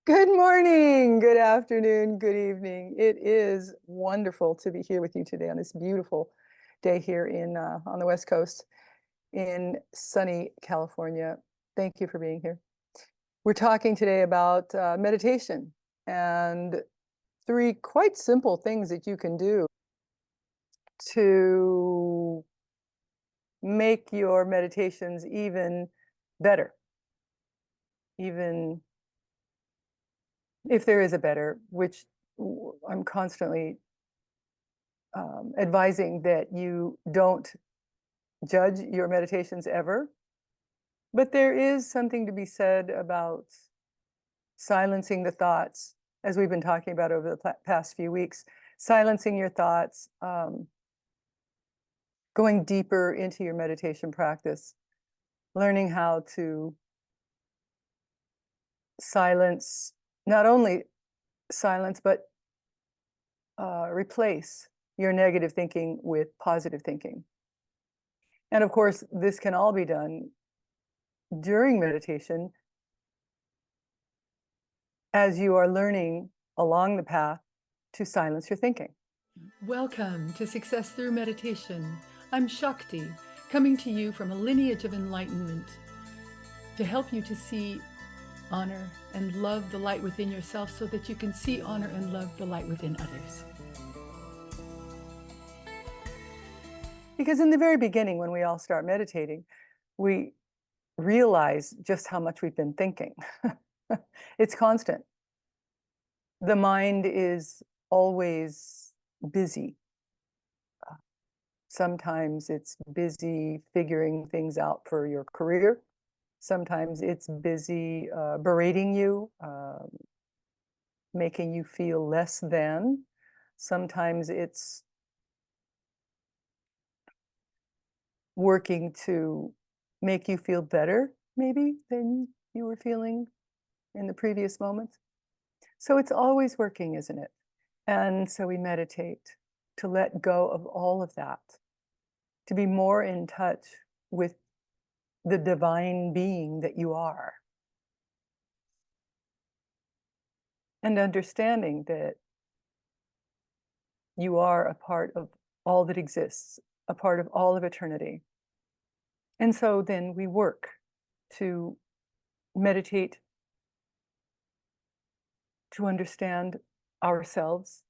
Good morning, good afternoon, good evening. It is wonderful to be here with you today on this beautiful day here in on the West Coast in sunny California. Thank you for being here. We're talking today about meditation and three quite simple things that you can do to make your meditations even better, even if there is a better, which I'm constantly advising that you don't judge your meditations ever. But there is something to be said about silencing the thoughts, as we've been talking about over the past few weeks, silencing your thoughts, going deeper into your meditation practice, learning how to silence, not only silence, but replace your negative thinking with positive thinking. And of course, this can all be done during meditation as you are learning along the path to silence your thinking. Welcome to Success Through Meditation. I'm Shakti, coming to you from a lineage of enlightenment to help you to see, honor, and love the light within yourself so that you can see, honor, and love the light within others. Because in the very beginning, when we all start meditating, we realize just how much we've been thinking. It's constant. The mind is always busy. Sometimes it's busy figuring things out for your career. Sometimes it's busy berating you, making you feel less than. Sometimes it's working to make you feel better, maybe, than you were feeling in the previous moments. So it's always working, isn't it? And so we meditate to let go of all of that, to be more in touch with the divine being that you are. And understanding that you are a part of all that exists, a part of all of eternity. And so then we work to meditate to understand ourselves,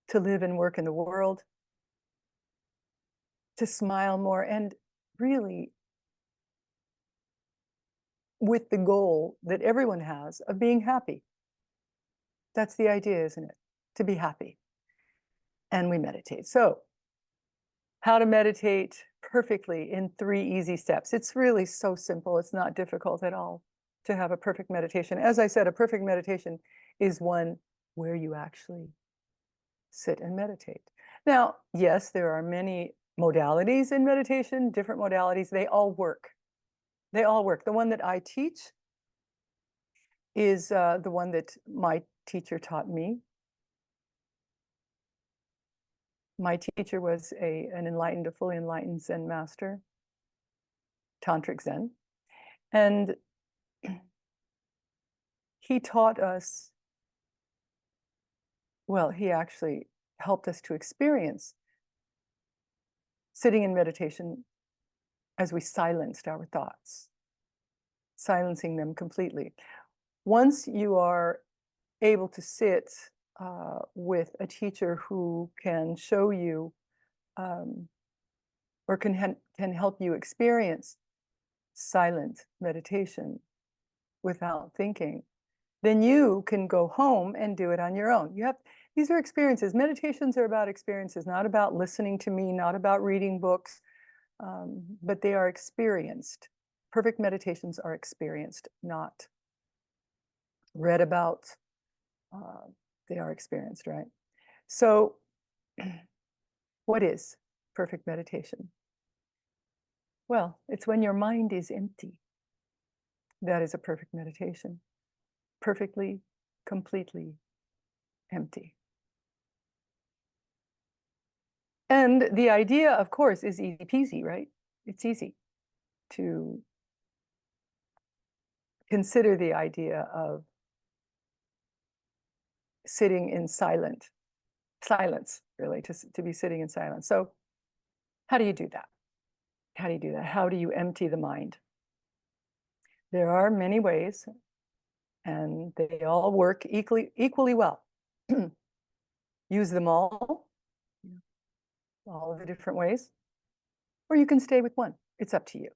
to live and work in the world, to smile more, and really with the goal that everyone has of being happy. That's the idea, isn't it? To be happy. And we meditate. So, how to meditate perfectly in 3 easy steps. It's really so simple. It's not difficult at all to have a perfect meditation. As I said, a perfect meditation is one where you actually sit and meditate. Now, yes, there are many modalities in meditation, different modalities. They all work. They all work. The one that I teach is the one that my teacher taught me. My teacher was a fully enlightened Zen master, Tantric Zen. And he taught us, well, he actually helped us to experience sitting in meditation as we silenced our thoughts, silencing them completely. Once you are able to sit with a teacher who can show you or can help you experience silent meditation without thinking, then you can go home and do it on your own. These are experiences. Meditations are about experiences, not about listening to me, not about reading books, but they are experienced. Perfect meditations are experienced, not read about. They are experienced, right? So what is perfect meditation? Well, it's when your mind is empty. That is a perfect meditation. Perfectly, completely empty. And the idea, of course, is easy peasy, right? It's easy to consider the idea of sitting in silence, really, to be sitting in silence. So how do you do that? How do you do that? How do you empty the mind? There are many ways, and they all work equally well. Use them all of the different ways, or you can stay with one. It's up to you.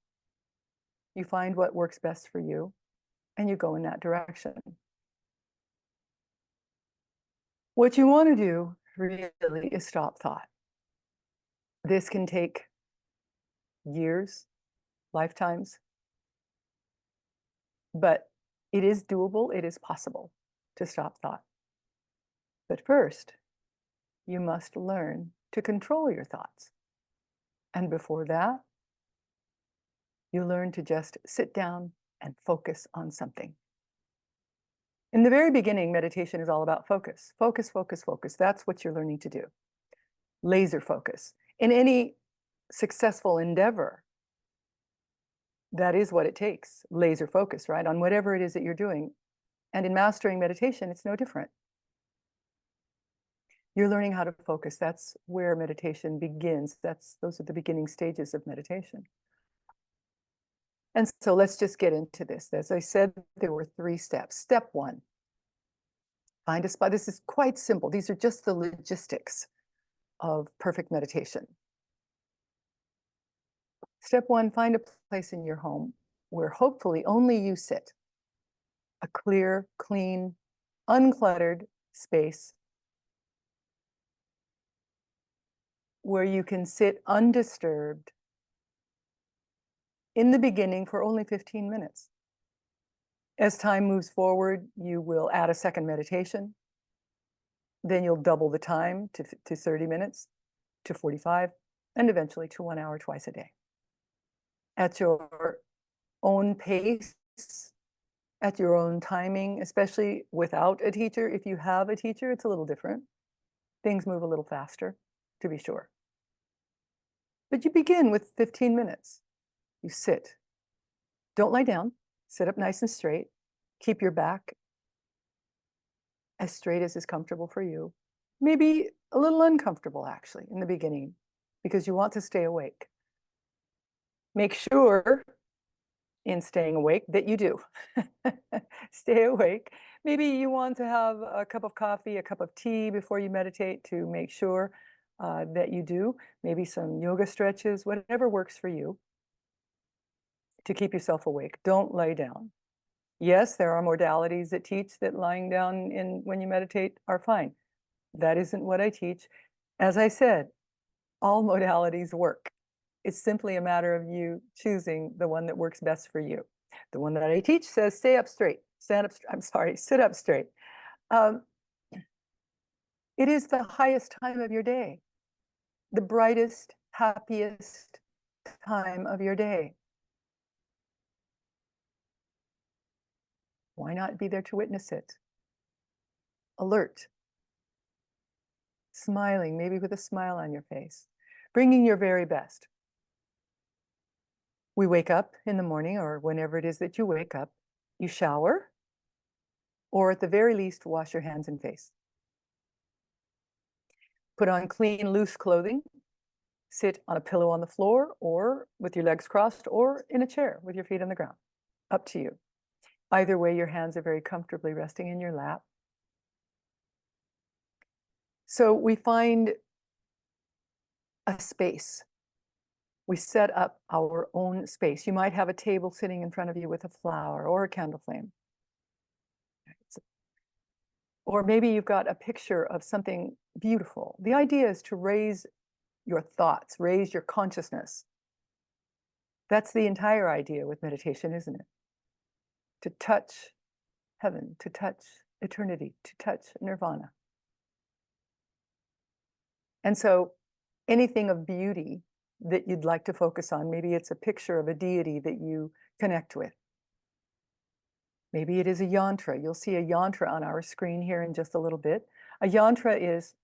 You find what works best for you, and you go in that direction. What you want to do really is stop thought. This can take years, lifetimes, but it is doable, it is possible to stop thought. But first, you must learn to control your thoughts. And before that, you learn to just sit down and focus on something. In the very beginning, meditation is all about focus. Focus, focus, focus. That's what you're learning to do. Laser focus. In any successful endeavor, that is what it takes. Laser focus, right? On whatever it is that you're doing. And in mastering meditation, it's no different. You're learning how to focus. That's where meditation begins. Those are the beginning stages of meditation. And so let's just get into this. As I said, there were 3 steps. Step 1, find a spot. This is quite simple. These are just the logistics of perfect meditation. Step 1, find a place in your home where hopefully only you sit. A clear, clean, uncluttered space where you can sit undisturbed in the beginning for only 15 minutes. As time moves forward, you will add a second meditation. Then you'll double the time to 30 minutes, to 45, and eventually to 1 hour twice a day. At your own pace, at your own timing, especially without a teacher. If you have a teacher, it's a little different. Things move a little faster, to be sure. But you begin with 15 minutes. You sit. Don't lie down. Sit up nice and straight. Keep your back as straight as is comfortable for you. Maybe a little uncomfortable, actually, in the beginning, because you want to stay awake. Make sure, in staying awake, that you do. Stay awake. Maybe you want to have a cup of coffee, a cup of tea before you meditate to make sure that you do. Maybe some yoga stretches, whatever works for you to keep yourself awake. Don't lay down. Yes, there are modalities that teach that lying down when you meditate are fine. That isn't what I teach. As I said, all modalities work. It's simply a matter of you choosing the one that works best for you. The one that I teach says stay up straight. Sit up straight. It is the highest time of your day, the brightest, happiest time of your day. Why not be there to witness it? Alert, smiling, maybe with a smile on your face, bringing your very best. We wake up in the morning, or whenever it is that you wake up, you shower, or at the very least, wash your hands and face. Put on clean, loose clothing. Sit on a pillow on the floor, or with your legs crossed, or in a chair with your feet on the ground. Up to you. Either way, your hands are very comfortably resting in your lap. So we find a space. We set up our own space. You might have a table sitting in front of you with a flower or a candle flame. Or maybe you've got a picture of something beautiful. The idea is to raise your thoughts, raise your consciousness. That's the entire idea with meditation, isn't it? To touch heaven, to touch eternity, to touch nirvana. And so anything of beauty that you'd like to focus on, maybe it's a picture of a deity that you connect with. Maybe it is a yantra. You'll see a yantra on our screen here in just a little bit. A yantra is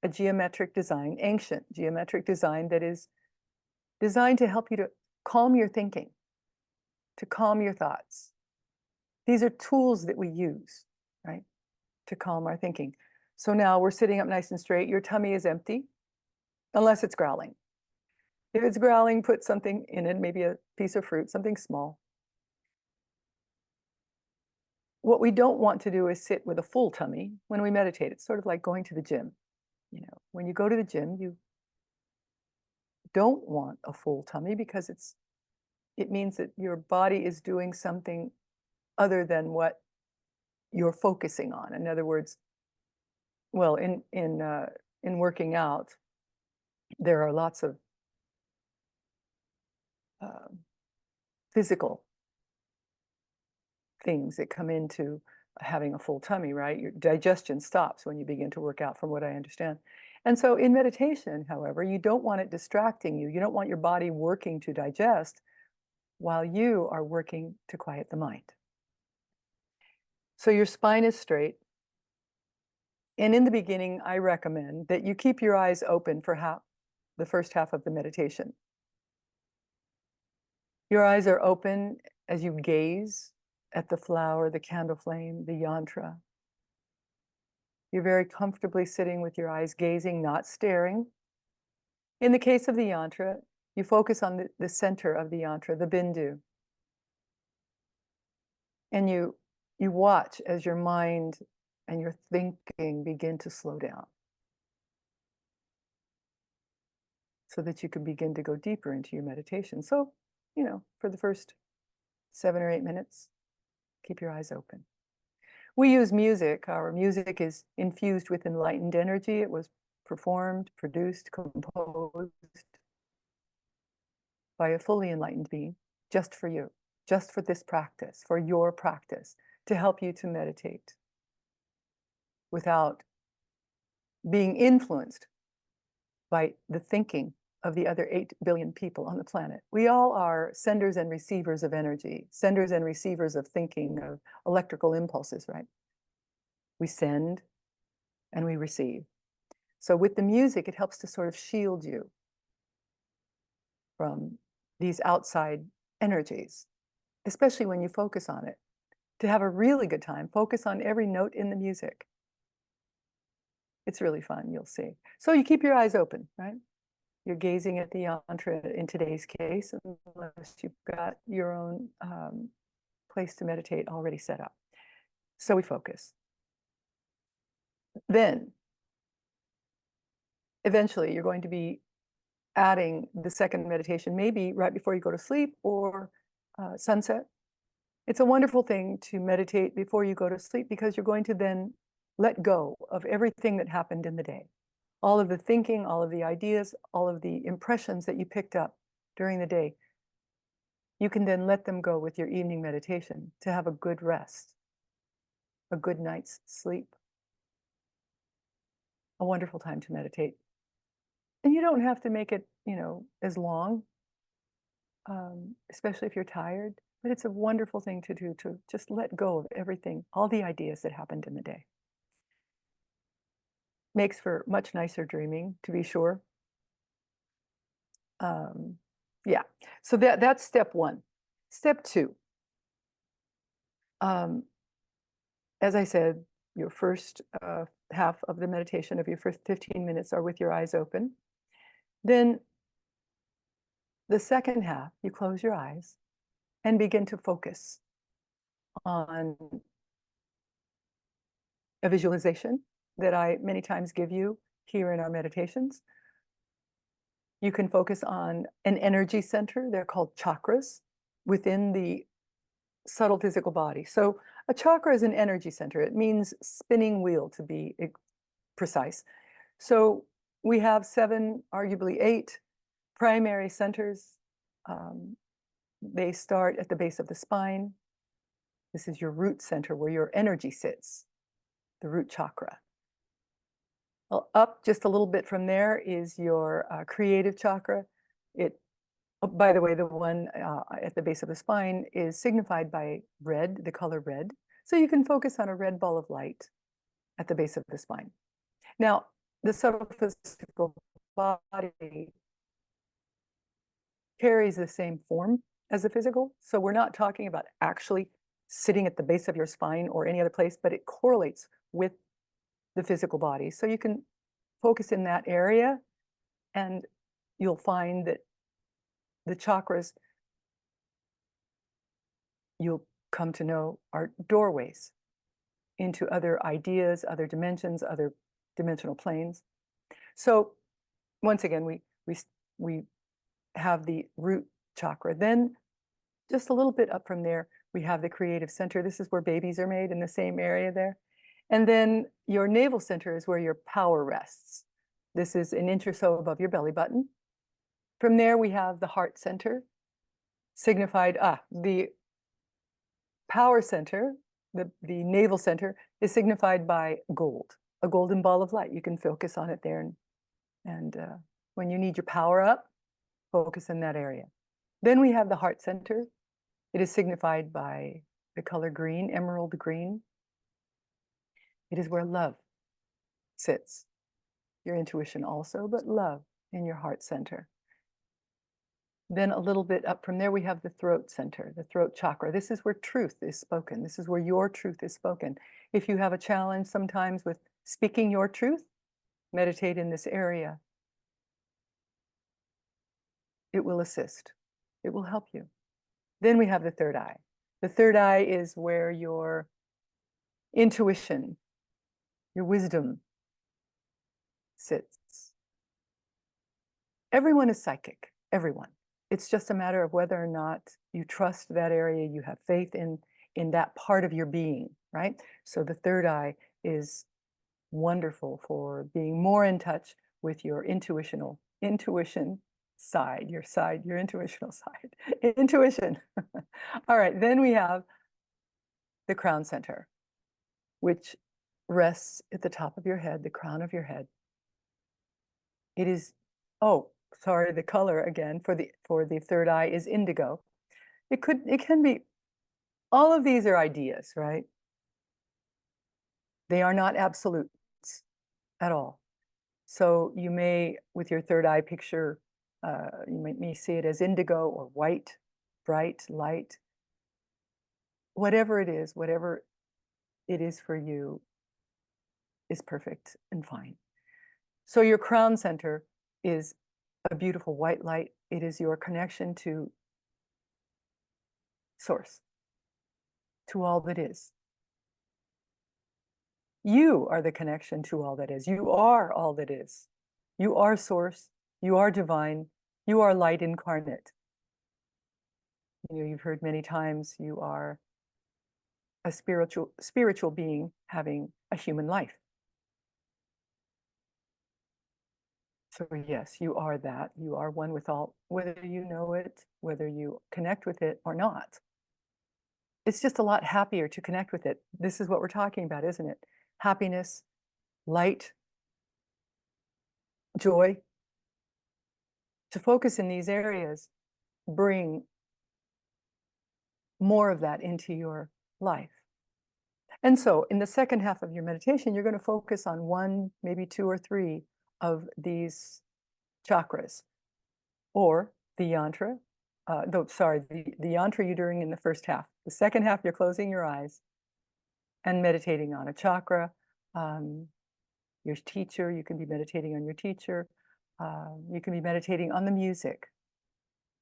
a geometric design, ancient geometric design that is designed to help you to calm your thinking, to calm your thoughts, These are tools that we use, right, to calm our thinking. So now we're sitting up nice and straight. Your tummy is empty, unless it's growling. If it's growling, put something in it, maybe a piece of fruit, something small. What we don't want to do is sit with a full tummy when we meditate. It's sort of like going to the gym. You know, when you go to the gym, you don't want a full tummy because it means that your body is doing something other than what you're focusing on. In other words, well, in working out, there are lots of physical things that come into having a full tummy, right? Your digestion stops when you begin to work out, from what I understand. And so in meditation, however, you don't want it distracting you. You don't want your body working to digest while you are working to quiet the mind. So your spine is straight. And in the beginning, I recommend that you keep your eyes open for the first half of the meditation. Your eyes are open as you gaze at the flower, the candle flame, the yantra. You're very comfortably sitting with your eyes gazing, not staring. In the case of the yantra, you focus on the center of the yantra, the bindu. And you watch as your mind and your thinking begin to slow down, so that you can begin to go deeper into your meditation. So, you know, for the first 7 or 8 minutes, keep your eyes open. We use music. Our music is infused with enlightened energy. It was performed, produced, composed by a fully enlightened being, just for you, just for this practice, for your practice, to help you to meditate without being influenced by the thinking of the other 8 billion people on the planet. We all are senders and receivers of energy, senders and receivers of thinking, of electrical impulses, right? We send and we receive. So with the music, it helps to sort of shield you from these outside energies, especially when you focus on it. To have a really good time, focus on every note in the music. It's really fun, you'll see. So you keep your eyes open, right? You're gazing at the yantra in today's case, unless you've got your own place to meditate already set up. So we focus. Then, eventually, you're going to be adding the second meditation, maybe right before you go to sleep or sunset. It's a wonderful thing to meditate before you go to sleep, because you're going to then let go of everything that happened in the day. All of the thinking, all of the ideas, all of the impressions that you picked up during the day. You can then let them go with your evening meditation to have a good rest, a good night's sleep. A wonderful time to meditate. And you don't have to make it, you know, as long, especially if you're tired, but it's a wonderful thing to do, to just let go of everything, all the ideas that happened in the day. Makes for much nicer dreaming, to be sure. Yeah, so that's step 1. Step 2, as I said, your first half of the meditation, of your first 15 minutes, are with your eyes open. Then the second half, you close your eyes and begin to focus on a visualization that I many times give you here in our meditations. You can focus on an energy center. They're called chakras within the subtle physical body. So a chakra is an energy center. It means spinning wheel, to be precise. So we have 7, arguably 8 primary centers. They start at the base of the spine. This is your root center, where your energy sits, the root chakra. Well, up just a little bit from there is your creative chakra. Oh, by the way, the one at the base of the spine is signified by red, the color red. So you can focus on a red ball of light at the base of the spine. Now, the subtle physical body carries the same form as the physical. So we're not talking about actually sitting at the base of your spine or any other place, but it correlates with the physical body. So you can focus in that area, and you'll find that the chakras you'll come to know are doorways into other ideas, other dimensions, other dimensional planes. So once again, we have the root chakra. Then just a little bit up from there, we have the creative center. This is where babies are made, in the same area there. And then your navel center is where your power rests. This is an inch or so above your belly button. From there, we have the heart center, signified, the power center, the navel center, is signified by gold, a golden ball of light. You can focus on it there. And when you need your power up, focus in that area. Then we have the heart center. It is signified by the color green, emerald green. It is where love sits. Your intuition also, but love in your heart center. Then a little bit up from there, we have the throat center, the throat chakra. This is where truth is spoken. This is where your truth is spoken. If you have a challenge sometimes with speaking your truth, meditate in this area. It will assist. It will help you. Then we have the third eye. The third eye is where your intuition, your wisdom sits. Everyone is psychic, everyone. It's just a matter of whether or not you trust that area, you have faith in that part of your being, right? So the third eye is wonderful for being more in touch with your intuition side, your intuitional side, intuition. All right, then we have the crown center, which rests at the top of your head, the crown of your head. It is, oh, sorry, the color again for the third eye is indigo. It can be, all of these are ideas, right? They are not absolutes at all. So you may, with your third eye picture, you may see it as indigo or white, bright, light. Whatever it is for you is perfect and fine. So your crown center is a beautiful white light. It is your connection to source, to all that is. You are the connection to all that is. You are all that is. You are source. You are divine. You are light incarnate. You know, you've heard many times you are a spiritual being having a human life. So yes, you are that. You are one with all, whether you know it, whether you connect with it or not. It's just a lot happier to connect with it. This is what we're talking about, isn't it? Happiness, light, joy. To focus in these areas, bring more of that into your life. And so in the second half of your meditation, you're going to focus on one, maybe two or three of these chakras, or the yantra. The yantra you're doing in the first half. The second half, you're closing your eyes and meditating on a chakra. Your teacher, you can be meditating on your teacher. You can be meditating on the music,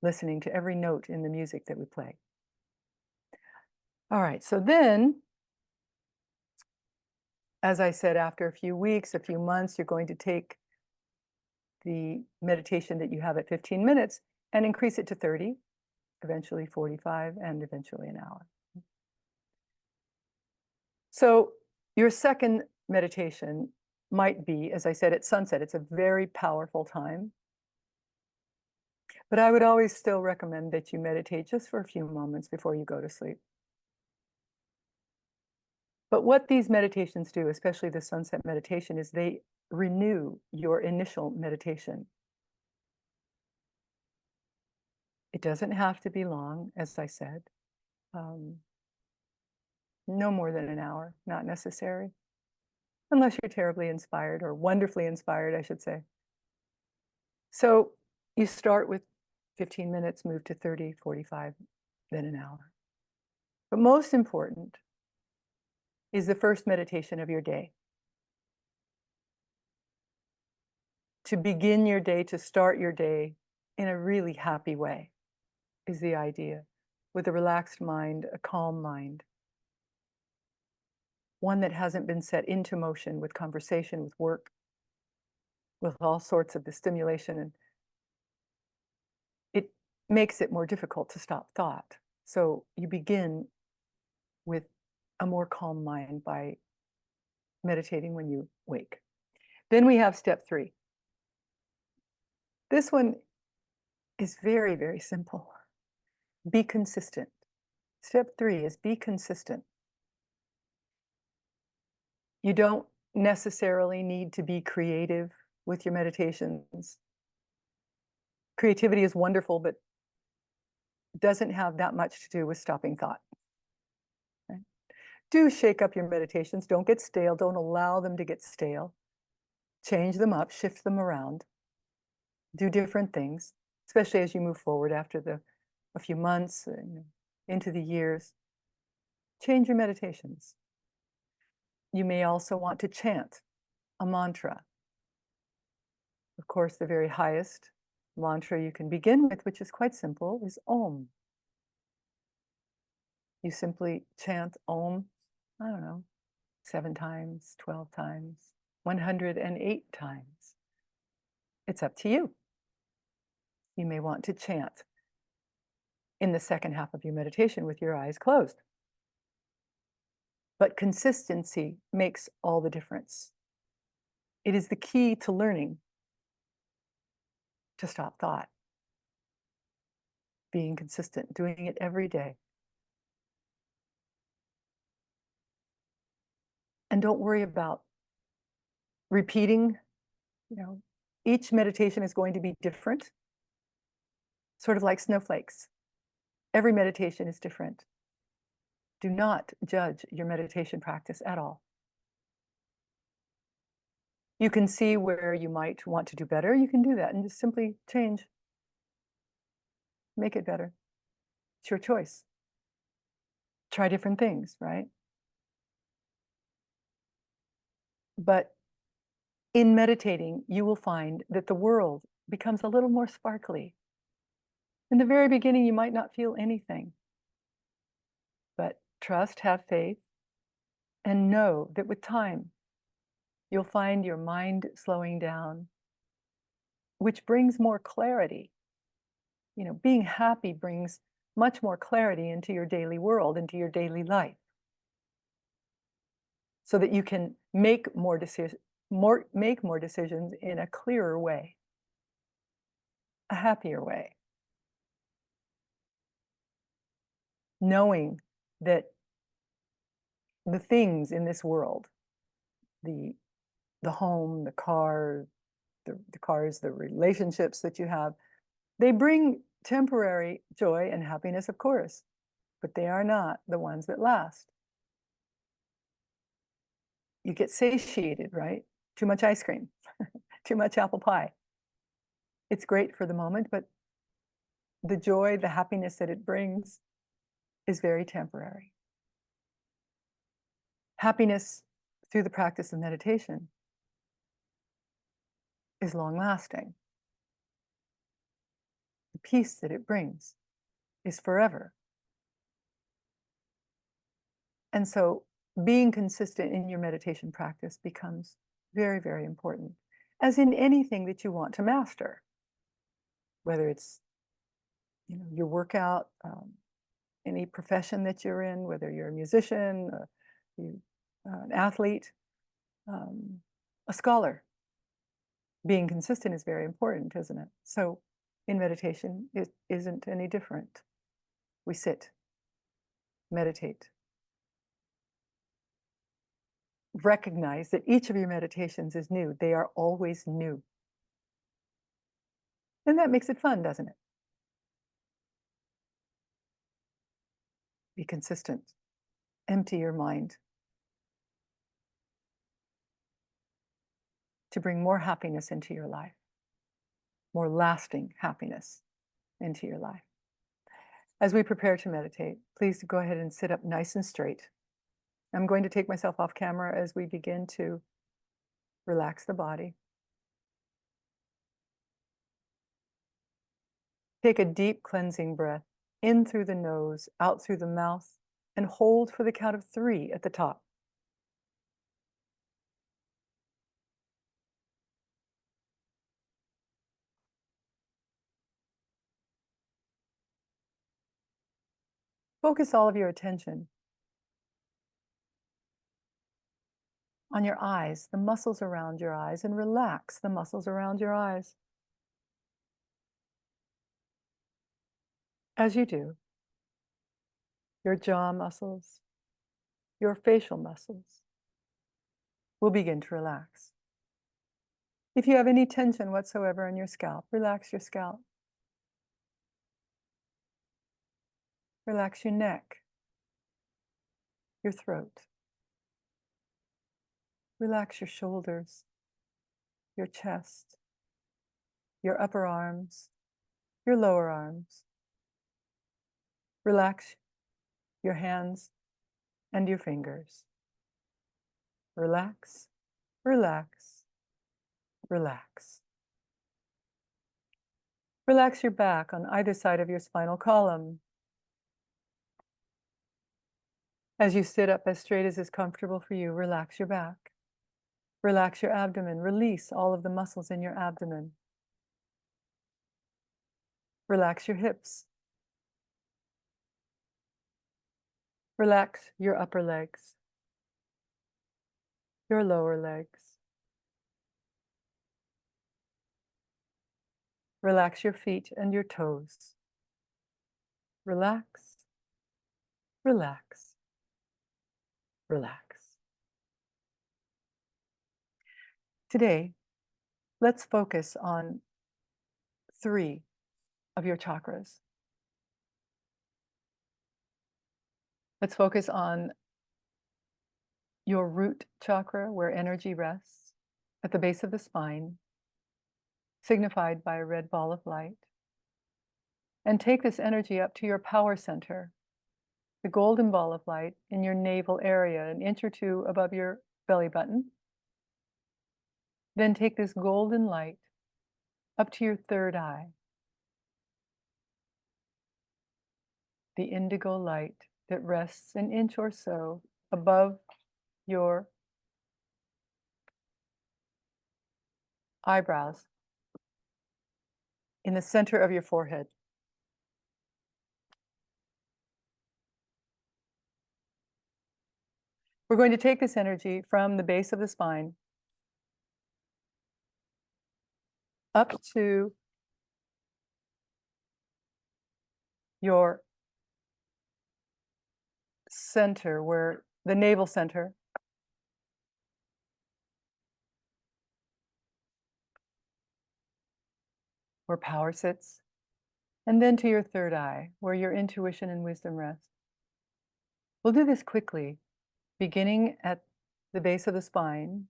listening to every note in the music that we play. All right, so then, as I said, after a few weeks, a few months, you're going to take the meditation that you have at 15 minutes and increase it to 30, eventually 45, and eventually an hour. So your second meditation might be, as I said, at sunset. It's a very powerful time. But I would always still recommend that you meditate just for a few moments before you go to sleep. But what these meditations do, especially the sunset meditation, is they renew your initial meditation. It doesn't have to be long, as I said. No more than an hour, not necessary. Unless you're terribly inspired, or wonderfully inspired, I should say. So you start with 15 minutes, move to 30, 45, then an hour. But most important is the first meditation of your day. To begin your day, to start your day in a really happy way is the idea, with a relaxed mind, a calm mind. One that hasn't been set into motion with conversation, with work, with all sorts of the stimulation, and it makes it more difficult to stop thought. So you begin with a more calm mind by meditating when you wake. Then we have step 3. This one is very, very simple. Be consistent. Step 3 is be consistent. You don't necessarily need to be creative with your meditations. Creativity is wonderful, but doesn't have that much to do with stopping thought. Okay? Do shake up your meditations. Don't get stale. Don't allow them to get stale. Change them up, shift them around. Do different things, especially as you move forward after a few months, into the years. Change your meditations. You may also want to chant a mantra. Of course, the very highest mantra you can begin with, which is quite simple, is Om. You simply chant Om, I don't know, 7 times, 12 times, 108 times. It's up to you. You may want to chant in the second half of your meditation with your eyes closed. But consistency makes all the difference. It is the key to learning to stop thought. Being consistent, doing it every day. And don't worry about repeating, each meditation is going to be different, sort of like snowflakes. Every meditation is different. Do not judge your meditation practice at all. You can see where you might want to do better. You can do that and just simply change. Make it better. It's your choice. Try different things, right? But in meditating, you will find that the world becomes a little more sparkly. In the very beginning, you might not feel anything. But trust, have faith, and know that with time, you'll find your mind slowing down, which brings more clarity. Being happy brings much more clarity into your daily world, into your daily life, so that you can make more decisions in a clearer way, a happier way, knowing that the things in this world, the home, the car, the cars, the relationships that you have, they bring temporary joy and happiness, of course, but they are not the ones that last. You get satiated, right? Too much ice cream, too much apple pie. It's great for the moment, but the joy, the happiness that it brings is very temporary. Happiness through the practice of meditation is long-lasting. The peace that it brings is forever. And so being consistent in your meditation practice becomes very, very important, as in anything that you want to master, whether it's your workout, any profession that you're in, whether you're a musician, an athlete, a scholar. Being consistent is very important, isn't it? So in meditation, it isn't any different. We sit, meditate. Recognize that each of your meditations is new. They are always new. And that makes it fun, doesn't it? Be consistent. Empty your mind to bring more happiness into your life, more lasting happiness into your life. As we prepare to meditate, please go ahead and sit up nice and straight. I'm going to take myself off camera as we begin to relax the body. Take a deep cleansing breath in through the nose, out through the mouth, and hold for the count of 3 at the top. Focus all of your attention on your eyes, the muscles around your eyes, and relax the muscles around your eyes. As you do, your jaw muscles, your facial muscles will begin to relax. If you have any tension whatsoever in your scalp, relax your scalp. Relax your neck, your throat. Relax your shoulders, your chest, your upper arms, your lower arms. Relax your hands and your fingers. Relax, relax, relax. Relax your back on either side of your spinal column. As you sit up as straight as is comfortable for you, relax your back. Relax your abdomen. Release all of the muscles in your abdomen. Relax your hips. Relax your upper legs, your lower legs. Relax your feet and your toes. Relax, relax, relax. Today, let's focus on 3 of your chakras. Let's focus on your root chakra, where energy rests, at the base of the spine, signified by a red ball of light. And take this energy up to your power center, the golden ball of light in your navel area, an inch or 2 above your belly button. Then take this golden light up to your third eye, the indigo light that rests an inch or so above your eyebrows, in the center of your forehead. We're going to take this energy from the base of the spine up to your center, where the navel center, where power sits, and then to your third eye, where your intuition and wisdom rest. We'll do this quickly, beginning at the base of the spine,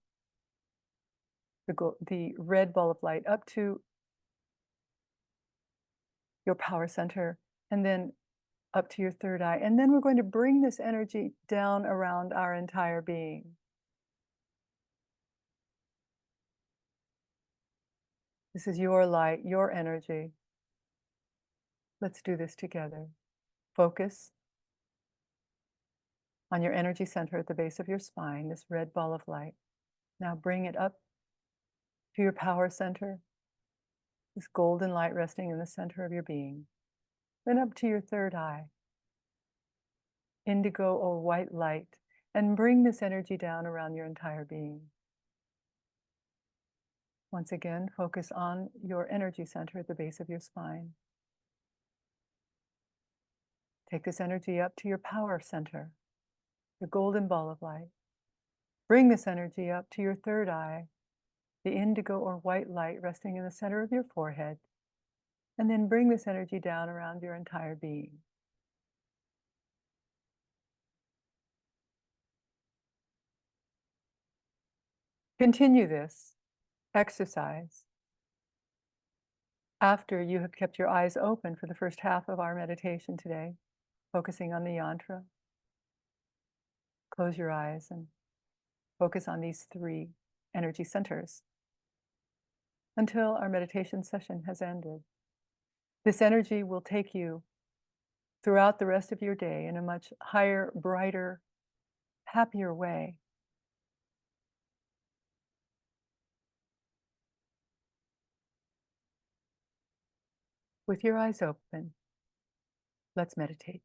the red ball of light up to your power center, and then up to your third eye. And then we're going to bring this energy down around our entire being. This is your light, your energy. Let's do this together. Focus on your energy center at the base of your spine, this red ball of light. Now bring it up to your power center, this golden light resting in the center of your being. Then up to your third eye, indigo or white light, and bring this energy down around your entire being. Once again, focus on your energy center at the base of your spine. Take this energy up to your power center, the golden ball of light. Bring this energy up to your third eye, the indigo or white light resting in the center of your forehead, and then bring this energy down around your entire being. Continue this exercise after you have kept your eyes open for the first half of our meditation today, focusing on the yantra, close your eyes and focus on these 3 energy centers until our meditation session has ended. This energy will take you throughout the rest of your day in a much higher, brighter, happier way. With your eyes open, let's meditate.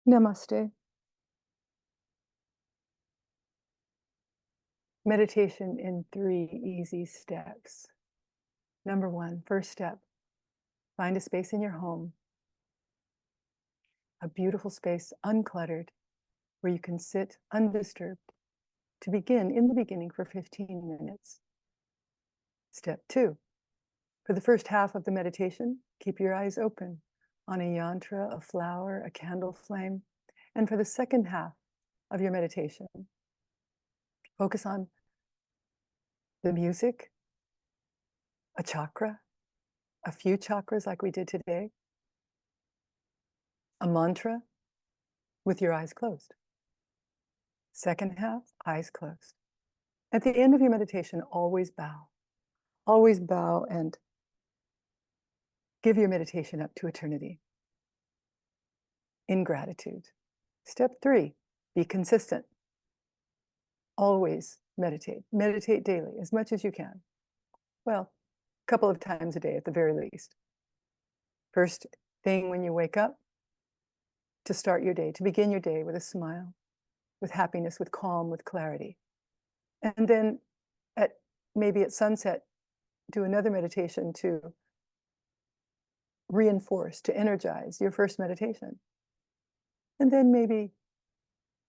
Namaste. Meditation in 3 easy steps. Number 1, first step, find a space in your home, a beautiful space, uncluttered, where you can sit undisturbed to begin in the beginning for 15 minutes. Step 2, for the first half of the meditation, keep your eyes open on a yantra, a flower, a candle flame. And for the second half of your meditation, focus on the music, a chakra, a few chakras like we did today, a mantra with your eyes closed. Second half, eyes closed. At the end of your meditation, always bow. Always bow and give your meditation up to eternity in gratitude. Step 3, be consistent. Always meditate. Meditate daily, as much as you can. Well, a couple of times a day at the very least. First thing when you wake up, to start your day, to begin your day with a smile, with happiness, with calm, with clarity. And then maybe at sunset, do another meditation to reinforce, to energize your first meditation. And then maybe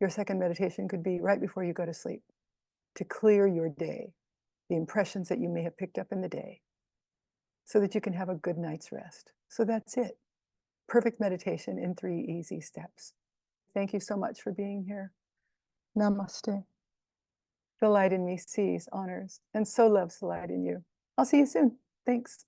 your second meditation could be right before you go to sleep, to clear your day, the impressions that you may have picked up in the day, so that you can have a good night's rest. So that's it. Perfect meditation in 3 easy steps. Thank you so much for being here. Namaste. The light in me sees, honors, and so loves the light in you. I'll see you soon. Thanks.